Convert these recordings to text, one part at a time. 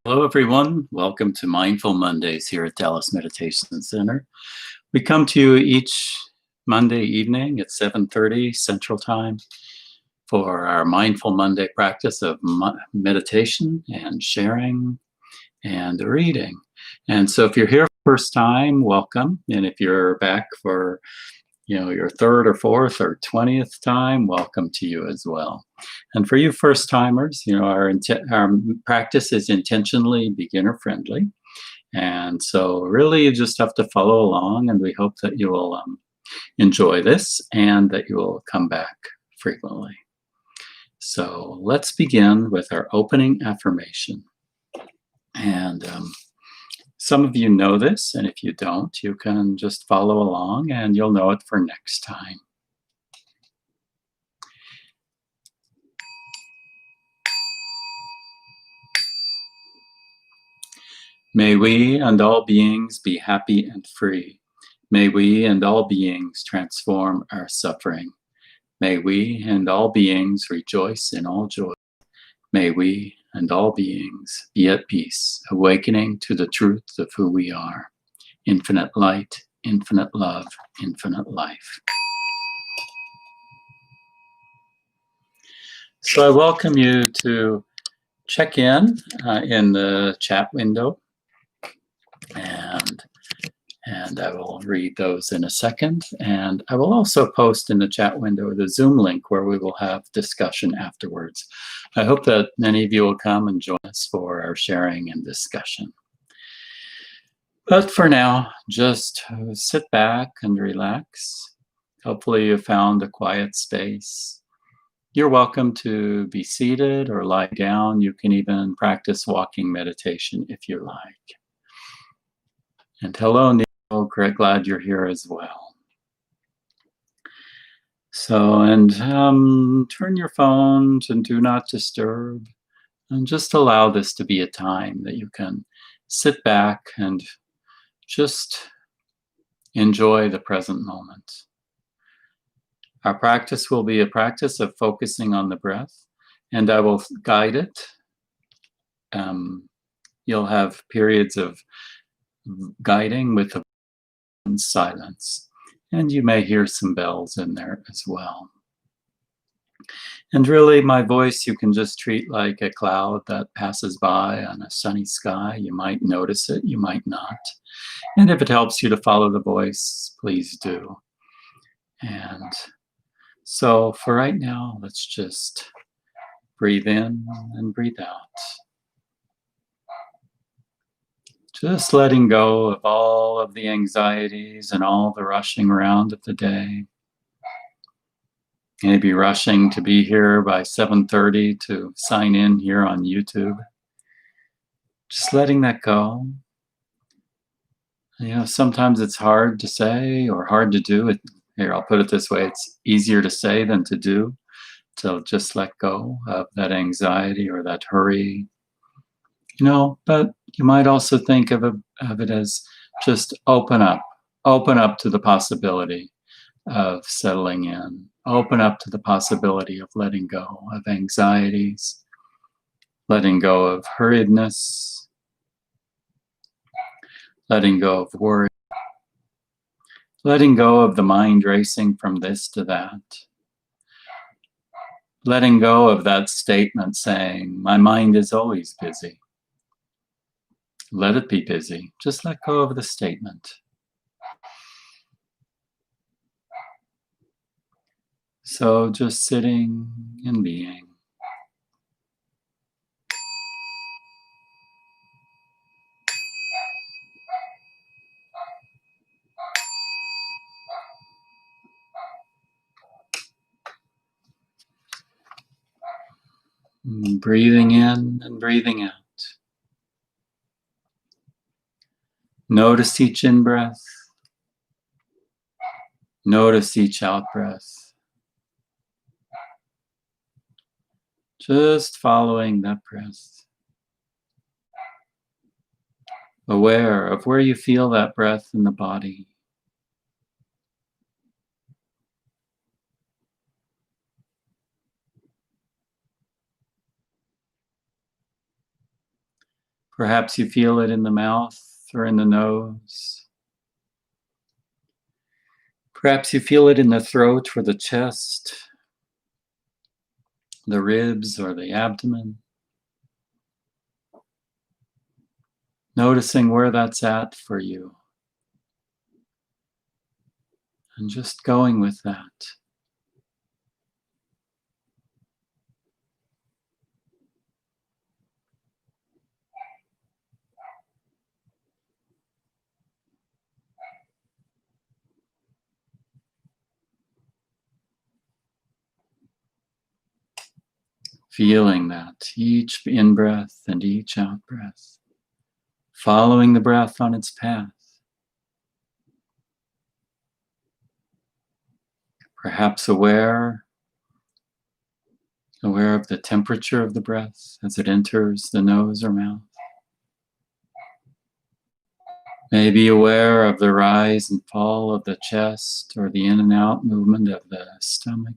Hello, everyone. Welcome to Mindful Mondays here at Dallas Meditation Center. We come to you each Monday evening at 7:30 Central Time for our Mindful Monday practice of meditation and sharing and reading. And so if you're here first time, welcome. And if you're back for your third or fourth or 20th time, welcome to you as well. And for you first timers, our practice is intentionally beginner friendly. And so really you just have to follow along, and we hope that you will enjoy this and that you will come back frequently. So let's begin with our opening affirmation. And some of you know this, and if you don't, you can just follow along and you'll know it for next time. May we and all beings be happy and free. May we and all beings transform our suffering. May we and all beings rejoice in all joy. May we and all beings be at peace, awakening to the truth of who we are. Infinite light, infinite love, infinite life. So I welcome you to check in the chat window, and I will read those in a second. And I will also post in the chat window the Zoom link where we will have discussion afterwards. I hope that many of you will come and join us for our sharing and discussion. But for now, just sit back and relax. Hopefully you found a quiet space. You're welcome to be seated or lie down. You can even practice walking meditation if you like. And hello, Neil. Great, glad you're here as well. So, and turn your phone to do not disturb, and just allow this to be a time that you can sit back and just enjoy the present moment. Our practice will be a practice of focusing on the breath, and I will guide it. You'll have periods of guiding with the silence, and you may hear some bells in there as well. And really, my voice you can just treat like a cloud that passes by on a sunny sky. You might notice it, you might not. And if it helps you to follow the voice, please do. And so for right now, let's just breathe in and breathe out. Just letting go of all of the anxieties and all the rushing around of the day. Maybe rushing to be here by 7:30 to sign in here on YouTube. Just letting that go. Sometimes it's hard to say or hard to do. Here, I'll put it this way. It's easier to say than to do. So just let go of that anxiety or that hurry. But you might also think of it as just open up to the possibility of settling in, open up to the possibility of letting go of anxieties, letting go of hurriedness, letting go of worry, letting go of the mind racing from this to that, letting go of that statement saying, my mind is always busy. Let it be busy. Just let go of the statement. So just sitting and being. Breathing in and breathing out. Notice each in-breath. Notice each out-breath. Just following that breath. Aware of where you feel that breath in the body. Perhaps you feel it in the mouth or in the nose. Perhaps you feel it in the throat or the chest, the ribs or the abdomen. Noticing where that's at for you. And just going with that. Feeling that each in-breath and each out-breath. Following the breath on its path. Perhaps aware of the temperature of the breath as it enters the nose or mouth. Maybe aware of the rise and fall of the chest or the in and out movement of the stomach.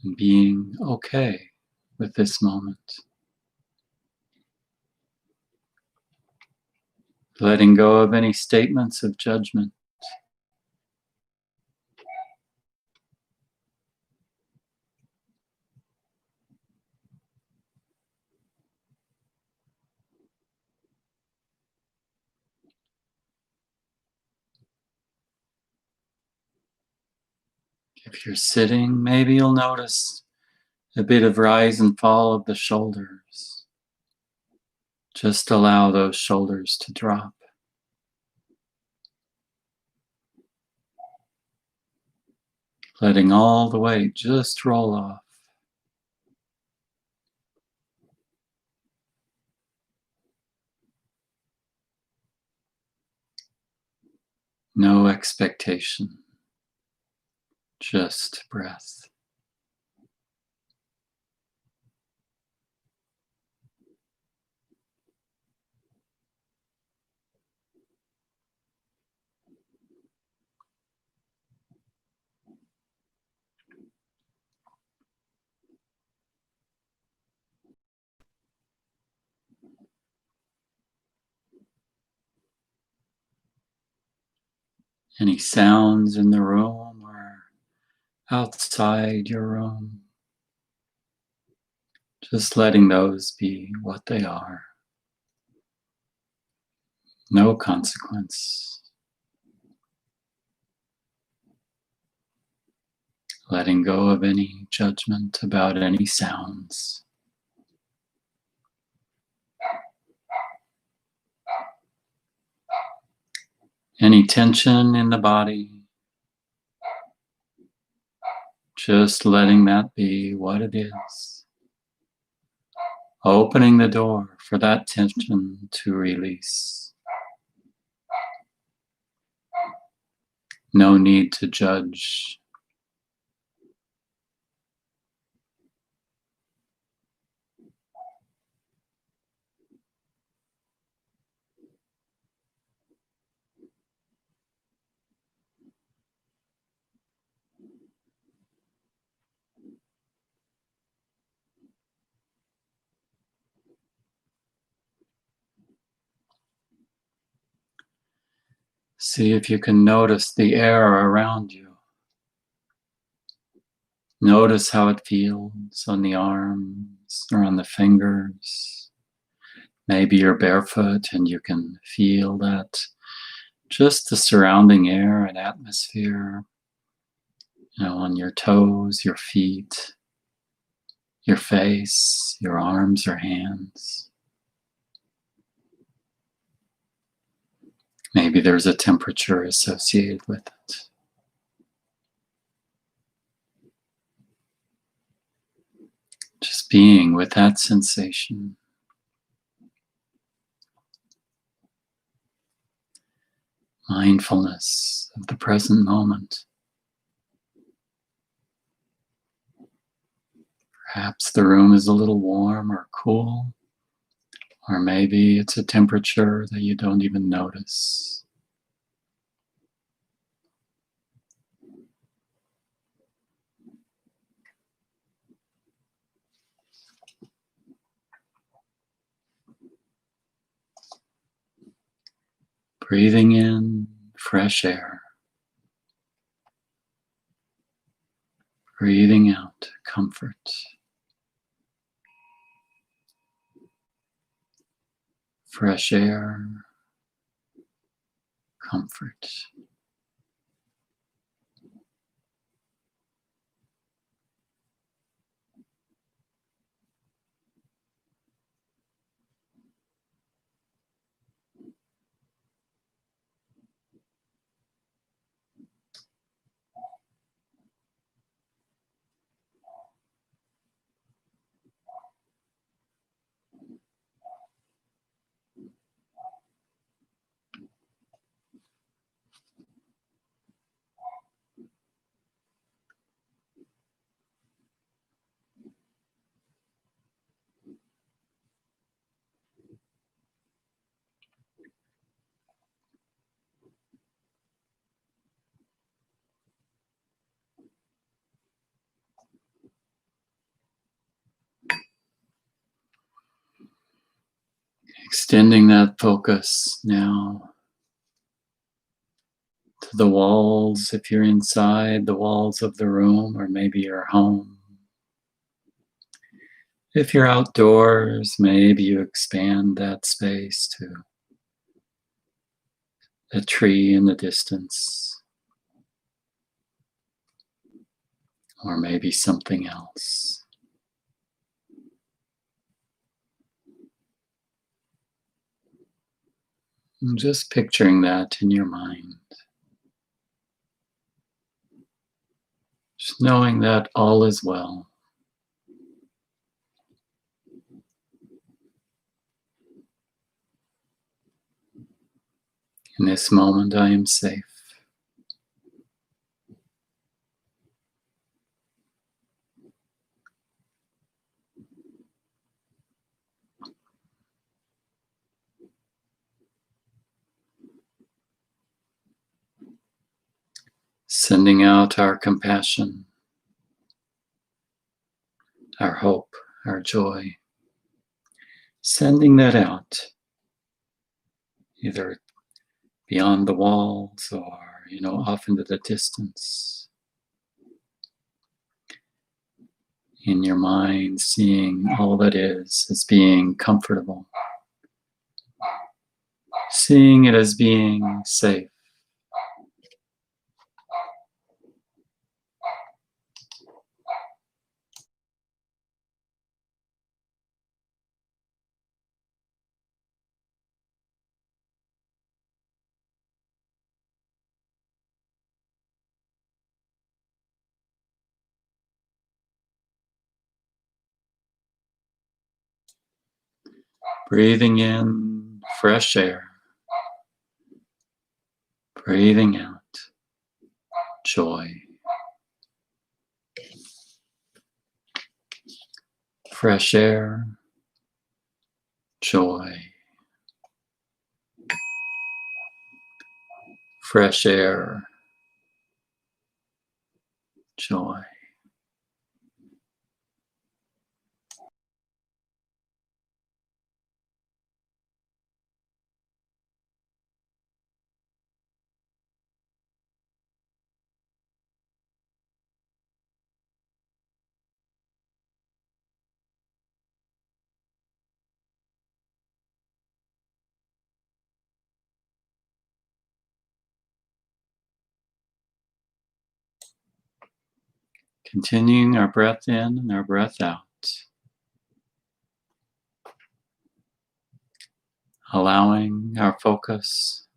And being okay with this moment. Letting go of any statements of judgment. If you're sitting, maybe you'll notice a bit of rise and fall of the shoulders. Just allow those shoulders to drop. Letting all the weight just roll off. No expectation, just breath. Any sounds in the room or outside your room, just letting those be what they are. No consequence. Letting go of any judgment about any sounds. Any tension in the body, just letting that be what it is. Opening the door for that tension to release. No need to judge. See if you can notice the air around you. Notice how it feels on the arms or on the fingers. Maybe you're barefoot and you can feel that, just the surrounding air and atmosphere, on your toes, your feet, your face, your arms or hands. Maybe there's a temperature associated with it. Just being with that sensation. mindfulness of the present moment. Perhaps the room is a little warm or cool, or maybe it's a temperature that you don't even notice. Breathing in fresh air. Breathing out comfort. Fresh air, comfort. Extending that focus now to the walls, if you're inside the walls of the room or maybe your home. If you're outdoors, maybe you expand that space to a tree in the distance, or maybe something else. And just picturing that in your mind. Just knowing that all is well. In this moment, I am safe. Sending out our compassion, our hope, our joy. Sending that out, either beyond the walls or, off into the distance. In your mind, seeing all that is as being comfortable. Seeing it as being safe. Breathing in fresh air. Breathing out joy. Fresh air, joy. Fresh air, joy. Continuing our breath in and our breath out. Allowing our focus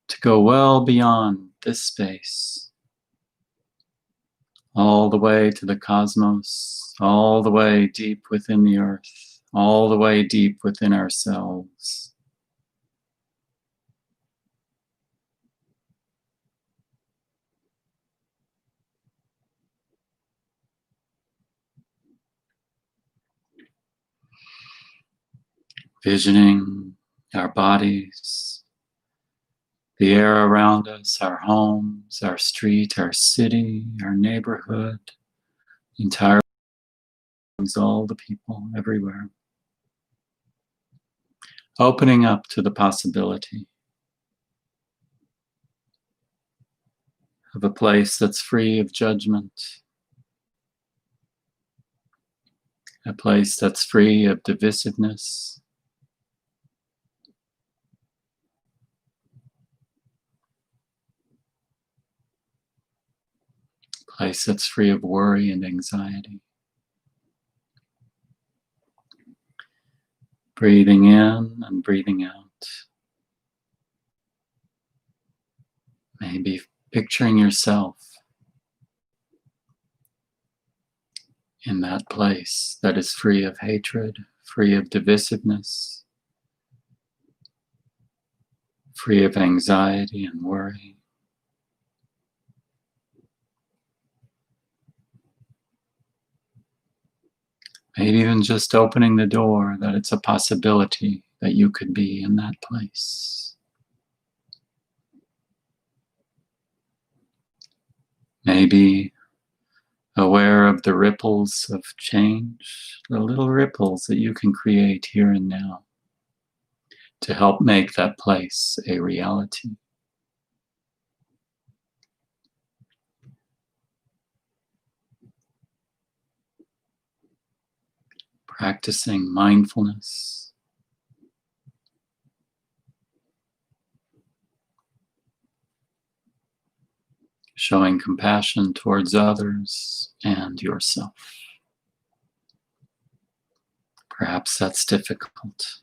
to go well beyond this space. All the way to the cosmos, all the way deep within the earth, all the way deep within ourselves. Visioning our bodies, the air around us, our homes, our street, our city, our neighborhood, the entire all the people everywhere. Opening up to the possibility of a place that's free of judgment, a place that's free of divisiveness, a place that's free of worry and anxiety. Breathing in and breathing out. Maybe picturing yourself in that place that is free of hatred, free of divisiveness, free of anxiety and worry. Maybe even just opening the door that it's a possibility that you could be in that place. Maybe aware of the ripples of change, the little ripples that you can create here and now to help make that place a reality. Practicing mindfulness, showing compassion towards others and yourself. Perhaps that's difficult,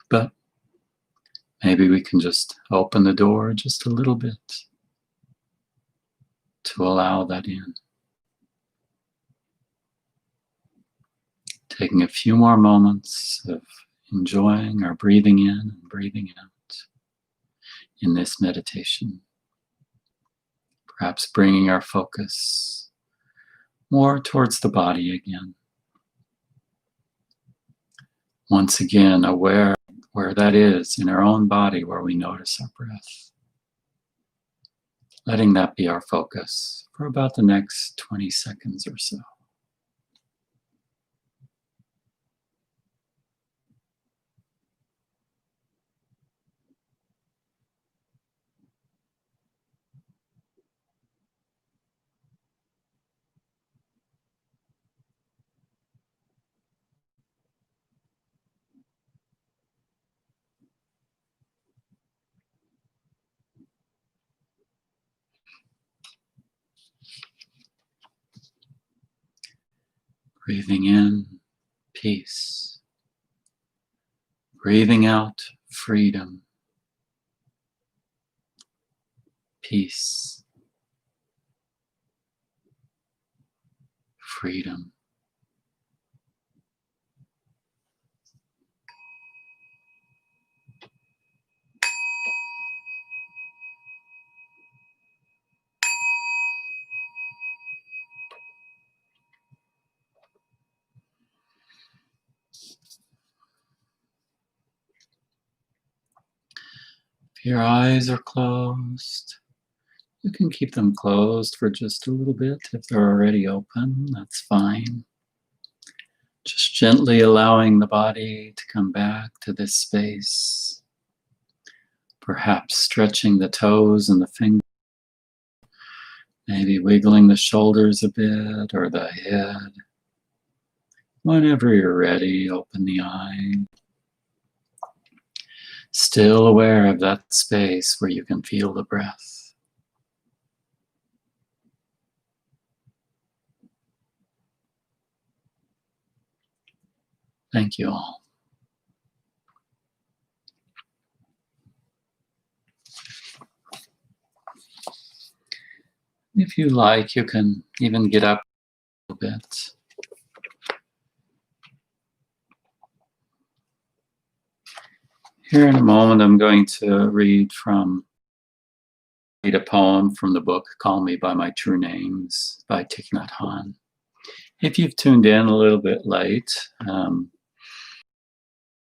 but maybe we can just open the door just a little bit to allow that in. Taking a few more moments of enjoying our breathing in and breathing out in this meditation. Perhaps bringing our focus more towards the body again. Once again, aware where that is in our own body where we notice our breath. Letting that be our focus for about the next 20 seconds or so. Breathing in, peace. Breathing out, freedom. Peace. Freedom. If your eyes are closed, you can keep them closed for just a little bit. If they're already open, that's fine. Just gently allowing the body to come back to this space. Perhaps stretching the toes and the fingers. Maybe wiggling the shoulders a bit or the head. Whenever you're ready, open the eye. Still aware of that space where you can feel the breath. Thank you all. If you like, you can even get up a little bit. Here in a moment, I'm going to read a poem from the book Call Me by My True Names by Thich, Nhat, Hanh. If you've tuned in a little bit late,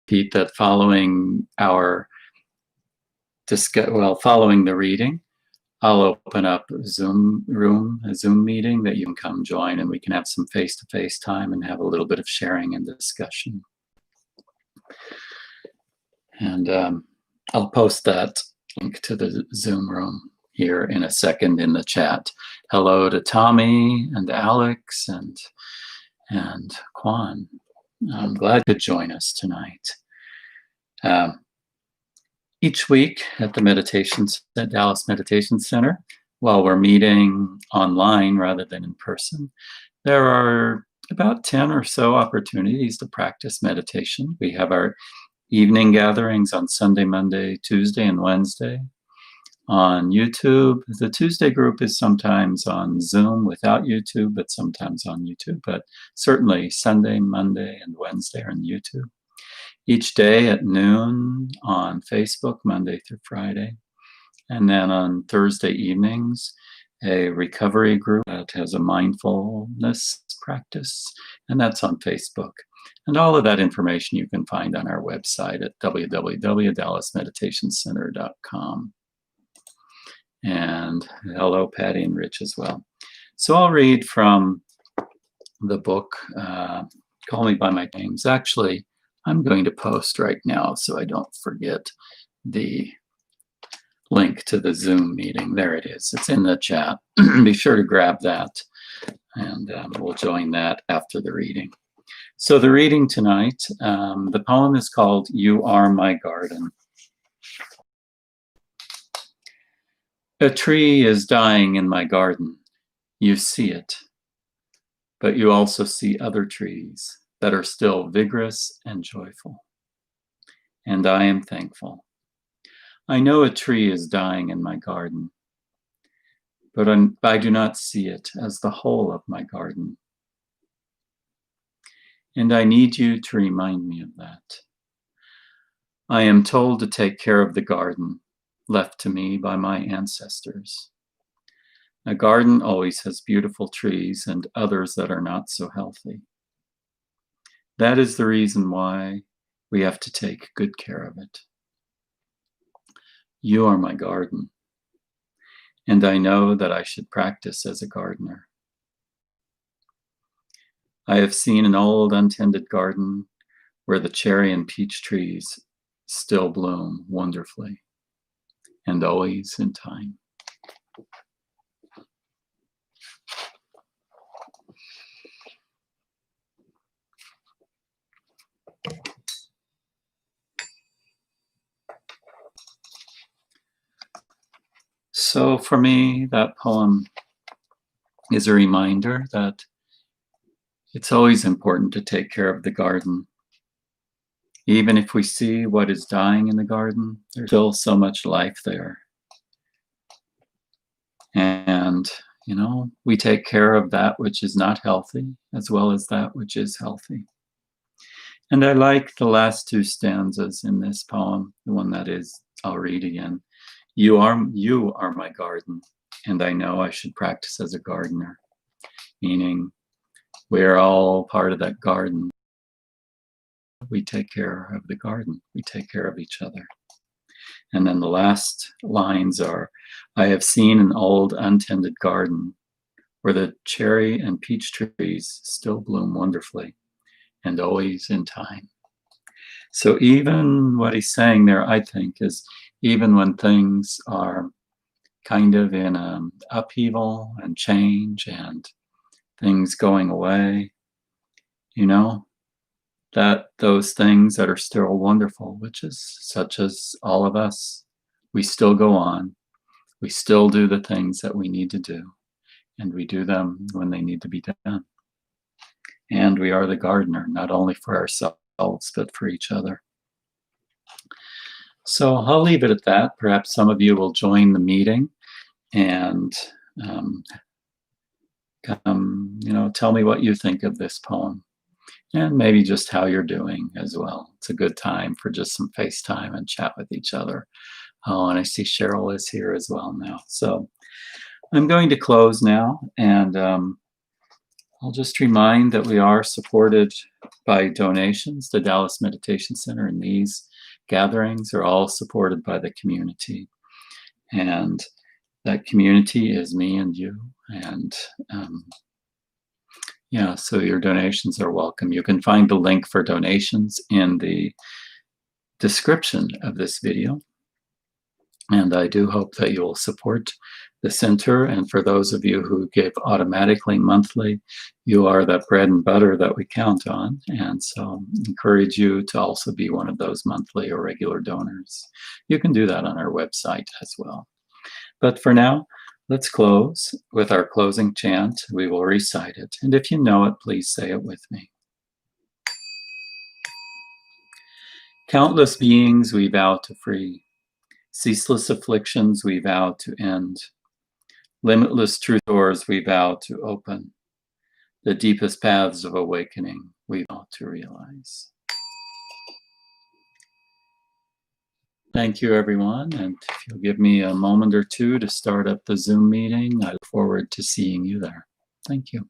repeat that following following the reading, I'll open up a Zoom meeting that you can come join, and we can have some face-to-face time and have a little bit of sharing and discussion. And I'll post that link to the Zoom room here in a second in the chat. Hello to Tommy and Alex and Kwan. I'm glad you could join us tonight. Each week at the Dallas Meditation Center, while we're meeting online rather than in person, there are about 10 or so opportunities to practice meditation. We have our evening gatherings on Sunday, Monday, Tuesday, and Wednesday on YouTube. The Tuesday group is sometimes on Zoom without YouTube, but sometimes on YouTube. But certainly Sunday, Monday, and Wednesday are on YouTube. Each day at noon on Facebook, Monday through Friday. And then on Thursday evenings, a recovery group that has a mindfulness practice, and that's on Facebook. And all of that information you can find on our website at www.dallasmeditationcenter.com. And hello, Patty and Rich as well. So I'll read from the book, Call Me By My Names. Actually, I'm going to post right now so I don't forget the link to the Zoom meeting. There it is. It's in the chat. Be sure to grab that, and we'll join that after the reading. So the reading tonight, the poem is called You Are My Garden. A tree is dying in my garden. You see it, but you also see other trees that are still vigorous and joyful. And I am thankful. I know a tree is dying in my garden, but I do not see it as the whole of my garden. And I need you to remind me of that. I am told to take care of the garden left to me by my ancestors. A garden always has beautiful trees and others that are not so healthy. That is the reason why we have to take good care of it. You are my garden, and I know that I should practice as a gardener. I have seen an old untended garden where the cherry and peach trees still bloom wonderfully, and always in time. So for me, that poem is a reminder that it's always important to take care of the garden. Even if we see what is dying in the garden, there's still so much life there. And, we take care of that which is not healthy as well as that which is healthy. And I like the last two stanzas in this poem, the one that is, I'll read again. You are my garden, and I know I should practice as a gardener, meaning we're all part of that garden. We take care of the garden. We take care of each other. And then the last lines are, I have seen an old untended garden where the cherry and peach trees still bloom wonderfully and always in time. So even what he's saying there, I think, is even when things are kind of in upheaval and change and things going away, that those things that are still wonderful, which is such as all of us, we still go on. We still do the things that we need to do, and we do them when they need to be done. And we are the gardener, not only for ourselves, but for each other. So I'll leave it at that. Perhaps some of you will join the meeting and tell me what you think of this poem, and maybe just how you're doing as well. It's a good time for just some FaceTime and chat with each other. Oh, and I see Cheryl is here as well now. So I'm going to close now, and I'll just remind that we are supported by donations. The Dallas Meditation Center and these gatherings are all supported by the community. And that community is me and you. And yeah, so your donations are welcome. You can find the link for donations in the description of this video. And I do hope that you'll support the center. And for those of you who give automatically monthly, you are that bread and butter that we count on. And so I encourage you to also be one of those monthly or regular donors. You can do that on our website as well. But for now, let's close with our closing chant. We will recite it. And if you know it, please say it with me. Countless beings we vow to free. Ceaseless afflictions we vow to end. Limitless truth doors we vow to open. The deepest paths of awakening we vow to realize. Thank you, everyone. And if you'll give me a moment or two to start up the Zoom meeting, I look forward to seeing you there. Thank you.